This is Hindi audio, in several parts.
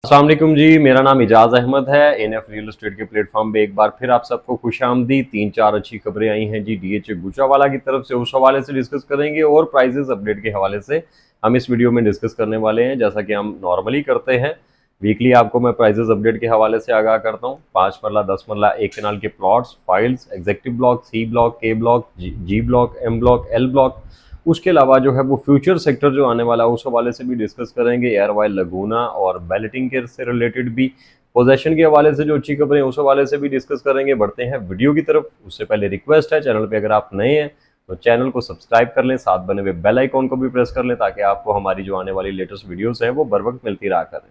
अस्सलाम वालेकुम जी, मेरा नाम इजाज अहमद है। एनएफ रियल एस्टेट के प्लेटफॉर्म पे एक बार फिर आप सबको खुशामदीद। 3-4 अच्छी खबरें आई हैं जी डीएचए गुजरावाला की तरफ से, उस हवाले से डिस्कस करेंगे और प्राइजेस अपडेट के हवाले से हम इस वीडियो में डिस्कस करने वाले हैं। जैसा कि हम नॉर्मली करते हैं, वीकली आपको मैं प्राइजेस अपडेट के हवाले से आगाह करता हूँ। 5 मरला, 10 मरला, 1 कनाल के plots, files, executive block, C block, K block, G block, M block, L block, उसके अलावा जो है वो फ्यूचर सेक्टर जो आने वाला है उस हवाले से भी डिस्कस करेंगे। एयरवाइल लगूना और बैलेटिंग के से रिलेटेड भी, पोजेशन के हवाले से जो अच्छी खबरें उस हवाले से भी डिस्कस करेंगे। बढ़ते हैं वीडियो की तरफ। उससे पहले रिक्वेस्ट है, चैनल पे अगर आप नए हैं तो चैनल को सब्सक्राइब कर लें, साथ बने हुए बेल आइकॉन को भी प्रेस कर लें ताकि आपको हमारी जो आने वाली लेटेस्ट वीडियोस है वो बर वक्त मिलती रहा करें।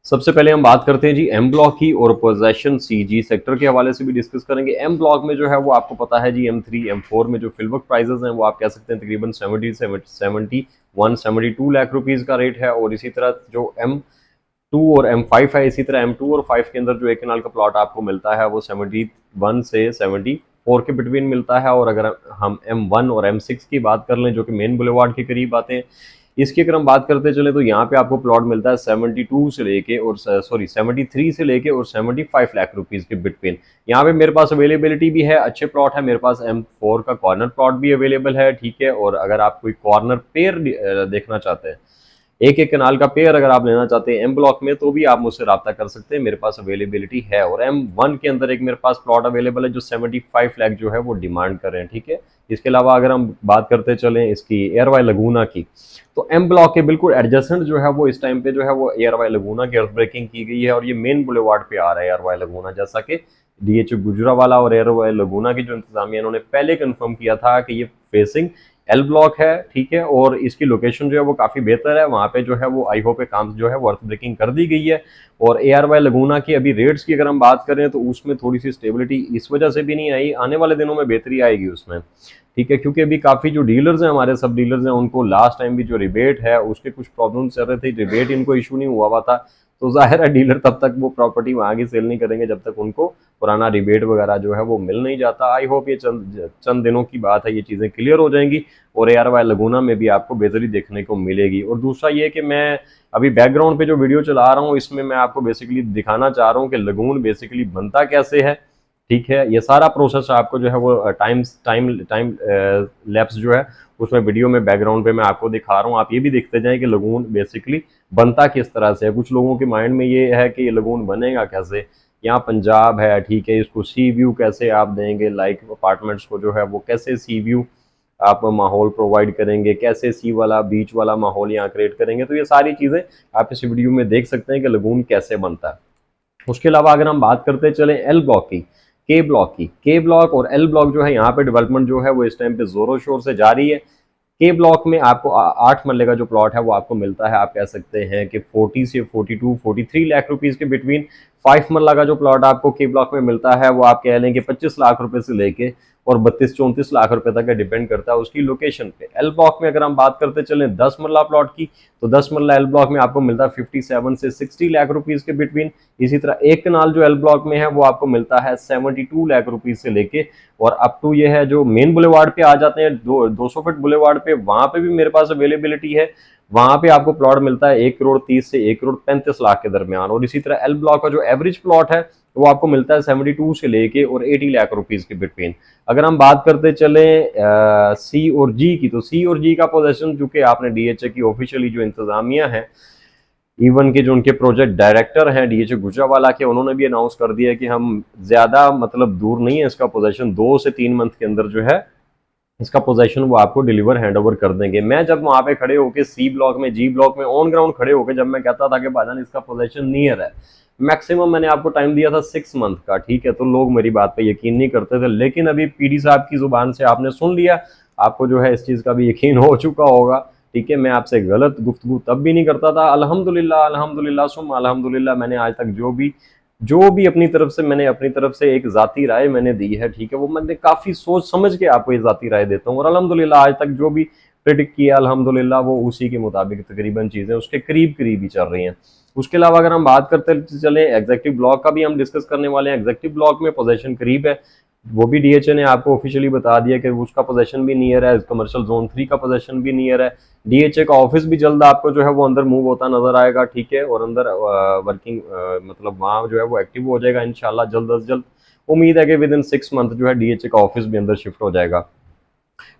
सबसे पहले हम बात करते हैं जी एम ब्लॉक की और पोजेशन सीजी सेक्टर के हवाले से भी डिस्कस करेंगे। एम ब्लॉक में जो है वो आपको पता है जी M3 M4 में जो फिलवक प्राइजेस हैं वो आप कह सकते हैं तकरीबन 71-72 लाख रुपीस का रेट है। और इसी तरह जो M2 और M5 है, इसी तरह M2 और 5 के अंदर जो 1 कनाल का प्लॉट आपको मिलता है वो 71 से 74 के बिटवीन मिलता है। और अगर हम M1 और M6 की बात कर लें जो कि मेन बुलेवार्ड के करीब आते हैं, इसकी अगर हम बात करते चले तो यहाँ पे आपको प्लॉट मिलता है 72 से लेके और 73 से लेके और 75 लाख रुपीस के बिटवीन। यहाँ पे मेरे पास अवेलेबिलिटी भी है, अच्छे प्लॉट है। मेरे पास M4 का कॉर्नर प्लॉट भी अवेलेबल है, ठीक है। और अगर आप कोई कॉर्नर पेयर देखना चाहते हैं, एक एक कनाल का पेयर अगर आप लेना चाहते हैं एम ब्लॉक में, तो भी आप मुझसे रब्ता कर सकते हैं, मेरे पास अवेलेबिलिटी है। और M1 के अंदर एक मेरे पास प्लॉट अवेलेबल है जो 75 लाख जो है वो डिमांड कर रहे हैं, ठीक है। इसके अलावा अगर हम बात करते चलें इसकी एयरवाई लगूना की, तो एम ब्लॉक के बिल्कुल एडजेसेंट जो है वो इस टाइम पे जो है वो एयरवाई लगूना की अर्थ ब्रेकिंग की गई है और ये मेन बुलेवार्ड पे आ रहा है एयरवाई लगूना। जैसा कि डीएचए गुजरावाला और एयरवाई लगूना की जो इंतजामिया इन्होंने पहले कंफर्म किया था कि ये फेसिंग एल ब्लॉक है, ठीक है। और इसकी लोकेशन जो है वो काफ़ी बेहतर है, वहाँ पे जो है वो आई होप काम जो है वो अर्थ ब्रेकिंग कर दी गई है। और एयरवाई लगूना की अभी रेट्स की अगर हम बात करें तो उसमें थोड़ी सी स्टेबिलिटी इस वजह से भी नहीं आई, आने वाले दिनों में बेहतरी आएगी उसमें, ठीक है। क्योंकि अभी काफ़ी जो डीलर्स हैं, हमारे सब डीलर्स हैं, उनको लास्ट टाइम भी जो रिबेट है उसके कुछ प्रॉब्लम चल रहे थे, रिबेट इनको इशू नहीं हुआ था, तो जाहिर है डीलर तब तक वो प्रॉपर्टी वहाँ की सेल नहीं करेंगे जब तक उनको पुराना रिबेट वगैरह जो है वो मिल नहीं जाता। आई होप ये चंद दिनों की बात है, ये चीज़ें क्लियर हो जाएंगी और एयरवाई लगूना में भी आपको बेहतरी देखने को मिलेगी। और दूसरा ये कि मैं अभी बैकग्राउंड पे जो वीडियो चला रहा हूँ इसमें मैं आपको बेसिकली दिखाना चाह रहा हूँ कि लगून बेसिकली बनता कैसे है, ठीक है। ये सारा प्रोसेस आपको जो है वो टाइम टाइम लैप्स जो है उसमें वीडियो में बैकग्राउंड पे मैं आपको दिखा रहा हूँ। आप ये भी देखते जाएं कि लगून बेसिकली बनता किस तरह से है। कुछ लोगों के माइंड में ये है कि ये लगून बनेगा कैसे, यहाँ पंजाब है, ठीक है, इसको सी व्यू कैसे आप देंगे, लाइक अपार्टमेंट्स को जो है वो कैसे सी व्यू आप माहौल प्रोवाइड करेंगे, कैसे सी वाला बीच वाला माहौल यहाँ क्रिएट करेंगे। तो ये सारी चीज़ें आप इस वीडियो में देख सकते हैं कि लगून कैसे बनता है। उसके अलावा अगर हम बात करते चले एल ब्लॉक की, के ब्लॉक की, के ब्लॉक और एल ब्लॉक जो है यहाँ पे डेवलपमेंट जो है वो इस टाइम पे जोरों शोर से जारी है। के ब्लॉक में आपको 8 मरले का जो प्लॉट है वो आपको मिलता है, आप कह सकते हैं कि 40 से 42-43 लाख रुपीस के बिटवीन। 5 मरला का जो प्लॉट आपको के ब्लॉक में मिलता है वो आप कह लें कि 25 लाख रुपए से लेके और 32-34 लाख रुपए तक डिपेंड करता है उसकी लोकेशन पे। एल ब्लॉक में अगर हम बात करते चलें 10 मरला प्लॉट की, तो 10 मरला एल ब्लॉक में आपको मिलता है 57 से 60 लाख रुपीस के बिटवीन। इसी तरह 1 कनाल जो एल ब्लॉक में है वो आपको मिलता है 72 लाख रुपीस से लेके और अप टू ये है जो मेन बुलेवार्ड पे आ जाते हैं 200 फीट बुलेवार्ड पे, वहां पे भी मेरे पास अवेलेबिलिटी है। वहां पे आपको प्लॉट मिलता है 1 करोड़ 30 से 1 करोड़ 35 लाख के दरमियान। और इसी तरह एल ब्लॉक का जो एवरेज प्लॉट है वो आपको मिलता है 72 से लेके और 80 लाख रुपीस के बिटवीन। अगर हम बात करते चले सी और जी की, तो सी और जी का पोजेशन चूंकि आपने डीएचए की ऑफिशियली जो इंतजामिया है, इवन के जो उनके प्रोजेक्ट डायरेक्टर हैं डीएचए गुजरावाला के, उन्होंने भी अनाउंस कर दिया कि हम ज्यादा मतलब दूर नहीं है, इसका पोजेशन 2 से 3 मंथ के अंदर जो है इसका पोजेशन वो आपको डिलीवर हैंडओवर कर देंगे। मैं जब वहां पे खड़े होकर सी ब्लॉक में, जी ब्लॉक में ऑन ग्राउंड खड़े होकर जब मैं कहता था कि भाईजान इसका पोजेशन नियर है, मैक्सिमम मैंने आपको टाइम दिया था 6 मंथ का, ठीक है, तो लोग मेरी बात पे यकीन नहीं करते थे। लेकिन अभी पीडी साहब की जुबान से आपने सुन लिया, आपको जो है इस चीज का भी यकीन हो चुका होगा, ठीक है। मैं आपसे गलत गुफ्तगू तब भी नहीं करता था। अल्हम्दुलिल्लाह अल्हम्दुलिल्लाह सुम अल्हम्दुलिल्लाह, मैंने आज तक जो भी अपनी तरफ से एक जाती राय मैंने दी है, ठीक है, वो मैंने काफी सोच समझ के आपको ये जाती राय देता हूँ। और अल्हम्दुलिल्लाह आज तक जो भी प्रेडिक्ट किया अल्हम्दुलिल्लाह वो उसी के मुताबिक तकरीबन चीजें उसके करीब करीब ही चल रही हैं। उसके अलावा अगर हम बात करते चले एग्जेक्टिव ब्लॉक का भी हम डिस्कस करने वाले हैं। एग्जेक्टिव ब्लॉक में पोजीशन करीब है वो भी डीएचए ने आपको ऑफिशियली बता दिया कि उसका पोजीशन भी नियर है, कमर्शियल जोन 3 का पोजीशन भी नियर है। डीएचए का ऑफिस भी जल्द आपको जो है वो अंदर मूव होता नजर आएगा, ठीक है, और अंदर वर्किंग मतलब वहाँ जो है वो एक्टिव हो जाएगा इंशाल्लाह जल्द अज जल्द। उम्मीद है कि विद इन 6 मंथ जो है डीएचए का ऑफिस भी अंदर शिफ्ट हो जाएगा।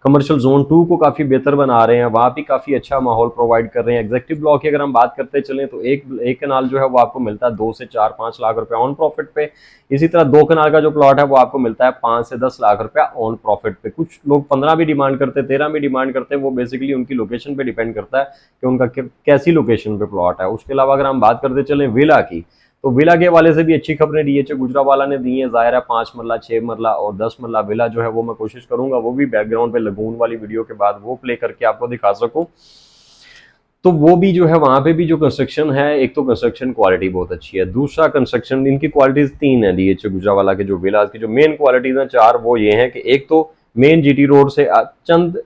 कमर्शियल जोन 2 को काफ़ी बेहतर बना रहे हैं, वहाँ भी काफ़ी अच्छा माहौल प्रोवाइड कर रहे हैं। एग्जेक्टिव ब्लॉक की अगर हम बात करते चलें तो एक कनाल जो है वो आपको मिलता है 2 से 4-5 लाख रुपए ऑन प्रॉफिट पे। इसी तरह 2 कनाल का जो प्लॉट है वो आपको मिलता है 5 से 10 लाख रुपया ऑन प्रॉफिट पे। कुछ लोग 15 भी डिमांड करते हैं, 13 भी डिमांड करते हैं, वो बेसिकली उनकी लोकेशन पे डिपेंड करता है कि उनका कैसी लोकेशन पे प्लॉट है। उसके अलावा अगर हम बात करते चलें विला की, तो विला के हवाले से भी अच्छी खबरें डीएचए गुजरावाला ने दी हैं। जाहिर है 5 मरला, 6 मरला और 10 मरला विला जो है वो मैं कोशिश करूंगा वो भी बैकग्राउंड पे लगून वाली वीडियो के बाद वो प्ले करके आपको दिखा सकूं। तो वो भी जो है वहां पे भी जो कंस्ट्रक्शन है, एक तो कंस्ट्रक्शन क्वालिटी बहुत अच्छी है, दूसरा कंस्ट्रक्शन इनकी क्वालिटीज 3 है डीएचए गुजरावाला के जो विलाज की जो मेन क्वालिटीज हैं 4, वो ये है कि एक तो मेन जीटी रोड से चंद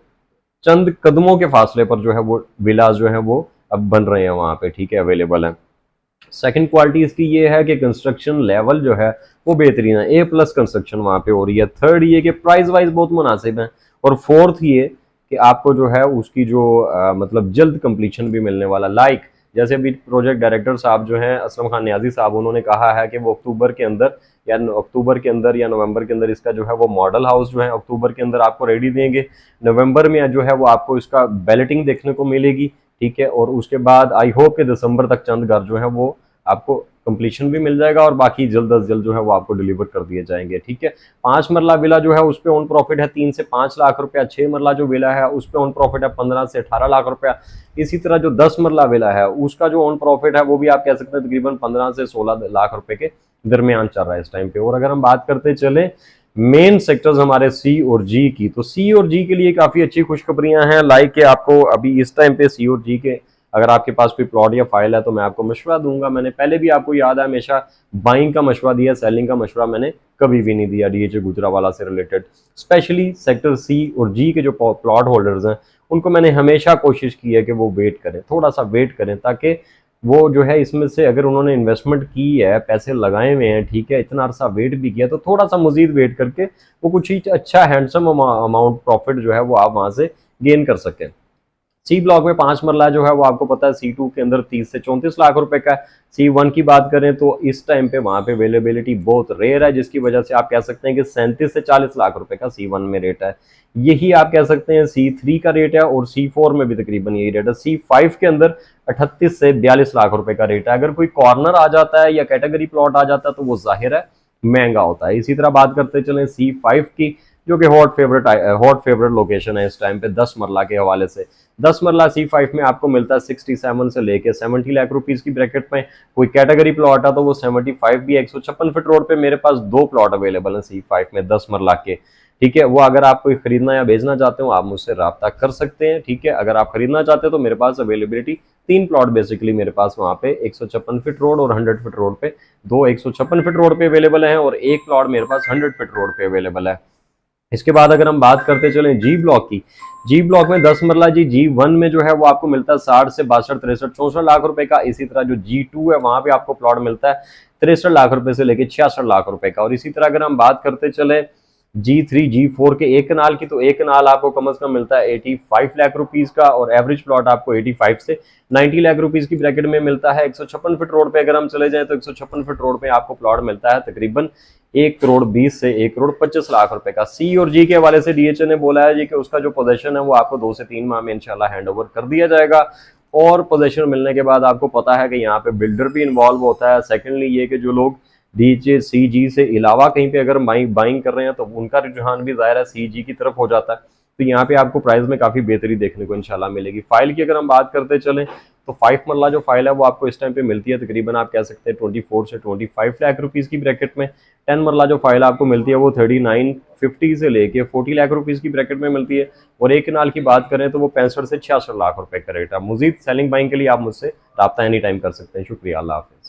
चंद कदमों के फासले पर जो है वो विलाज जो है वो अब बन रहे हैं वहां पे, ठीक है, अवेलेबल है। सेकंड क्वालिटी इसकी ये है कि कंस्ट्रक्शन लेवल जो है वो बेहतरीन है, A+ कंस्ट्रक्शन वहां पे हो रही है। थर्ड ये कि प्राइस वाइज बहुत मुनासिब है। और फोर्थ ये कि आपको जो है उसकी जो मतलब जल्द कंप्लीशन भी मिलने वाला, लाइक जैसे अभी प्रोजेक्ट डायरेक्टर साहब जो हैं असलम खान न्याजी साहब, उन्होंने कहा है कि वो अक्टूबर के अंदर या नवंबर के अंदर इसका जो है वो मॉडल हाउस जो है अक्टूबर के अंदर आपको रेडी देंगे। नवंबर में जो है वो आपको इसका बैलेटिंग देखने को मिलेगी, ठीक है, और उसके बाद आई होप कि दिसंबर तक चंद घर जो है वो आपको कंप्लीशन भी मिल जाएगा और बाकी जल्द अज जल्द जो है वो आपको डिलीवर कर दिए जाएंगे, ठीक है। 5 मरला विला जो है उस पर ऑन प्रॉफिट है 3 से 5 लाख रुपया। 6 मरला जो विला है उस पर ऑन प्रॉफिट है 15 से 18 लाख रुपया। इसी तरह जो 10 मरला विला है उसका जो ऑन प्रॉफिट है वो भी आप कह सकते हैं तकरीबन 15 से 16 लाख रुपए के दरमियान चल रहा है इस टाइम पे। और अगर हम बात करते चले मेन सेक्टर्स हमारे सी और जी की, तो सी और जी के लिए काफी अच्छी खुशखबरियां हैं। लाइक के आपको अभी इस टाइम पे सी और जी के अगर आपके पास कोई प्लॉट या फाइल है तो मैं आपको मशवरा दूंगा। मैंने पहले भी आपको याद है हमेशा बाइंग का मशवरा दिया, सेलिंग का मशवरा मैंने कभी भी नहीं दिया डीएचए गुजरावाला से रिलेटेड। स्पेशली सेक्टर सी और जी के जो प्लॉट होल्डर्स हैं उनको मैंने हमेशा कोशिश की है कि वो वेट करें, थोड़ा सा वेट करें, ताकि वो जो है इसमें से अगर उन्होंने इन्वेस्टमेंट की है, पैसे लगाए हुए हैं, ठीक है, इतना अरसा वेट भी किया, तो थोड़ा सा मजीद वेट करके वो कुछ ही अच्छा हैंडसम अमाउंट प्रॉफिट जो है वो आप वहां से गेन कर सकें। सी ब्लॉक में 5 मरला जो है वो आपको पता है C2 के अंदर 30 से 34 लाख रुपए का है। C1 की बात करें तो इस टाइम पे वहां पे अवेलेबिलिटी बहुत रेयर है, जिसकी वजह से आप कह सकते हैं कि 37 से 40 लाख रुपए का C1 में रेट है। यही आप कह सकते हैं C3 का रेट है और C4 में भी तकरीबन यही रेट है। C5 के अंदर 38 से 42 लाख रुपए का रेट है। अगर कोई कॉर्नर आ जाता है या कैटेगरी प्लॉट आ जाता है तो वो जाहिर है महंगा होता है। इसी तरह बात करते चलें C5 की, जो कि हॉट फेवरेट लोकेशन है इस टाइम पे 10 मरला के हवाले से। 10 मरला C5 में आपको मिलता है 67 से लेके 70 लाख रुपीज की ब्रैकेट में। कोई कैटेगरी प्लॉट है तो वो 75 भी है। 156 फीट रोड पे मेरे पास 2 प्लॉट अवेलेबल है C5 में 10 मरला के, ठीक है। वो अगर आप कोई खरीदना या बेचना चाहते हो आप मुझसे रब्ता कर सकते हैं, ठीक है। अगर आप खरीदना चाहते हो तो मेरे पास अवेलेबिलिटी 3 प्लॉट बेसिकली मेरे पास वहां पे 156 फीट रोड और 100 फीट रोड पे, 2 156 फीट रोड पे अवेलेबल है और एक प्लॉट मेरे पास 100 फीट रोड पे अवेलेबल है। इसके बाद अगर हम बात करते चलें जी ब्लॉक की, जी ब्लॉक में 10 मरला G1 में जो है वो आपको मिलता है 60 से 62 63 64 लाख रुपए का। इसी तरह जो G2 है वहां पे आपको प्लॉट मिलता है 63 लाख रुपए से लेके 66 लाख रुपए का। और इसी तरह अगर हम बात करते चले G3 G4 के एक कनाल की, तो एक कनाल आपको कम से कम मिलता है 85 लाख रुपीज का और एवरेज प्लॉट आपको 85 से 90 लाख रुपीज की ब्रैकेट में मिलता है। 156 फीट रोड पे अगर हम चले जाएं तो 156 फीट रोड पे आपको प्लॉट मिलता है तकरीबन 1 करोड़ 20 से 1 करोड़ 25 लाख रुपए का। सी और जी के हवाले से डीएचए ने बोला है जी कि उसका जो पोजीशन है वो आपको 2 से 3 माह में इंशाल्लाह हैंड ओवर कर दिया जाएगा। और पोजीशन मिलने के बाद आपको पता है कि यहाँ पे बिल्डर भी इन्वॉल्व होता है। सेकेंडली ये कि जो लोग डीएचए सी जी से अलावा कहीं पे अगर बाइंग कर रहे हैं तो उनका रुझान भी जाहिर है सी जी की तरफ हो जाता है। तो यहाँ पे आपको प्राइस में काफी बेहतरी देखने को इंशाल्लाह मिलेगी। फाइल की अगर हम बात करते चलें तो 5 मरला जो फाइल है वो आपको इस टाइम पे मिलती है तकरीबन आप कह सकते हैं 24 से 25 लाख रुपीज की ब्रैकेट में। 10 मरला जो फाइल आपको मिलती है वो 3950 से लेके 40 लाख रुपीज की ब्रैकेट में मिलती है। और एक कनाल की बात करें तो वो 65 से 66 लाख रुपए का रेट है। मजीद सेलिंग बाइंग के लिए आप मुझसे रब्ता एनी टाइम कर सकते हैं। शुक्रिया, अल्लाह हाफिज़।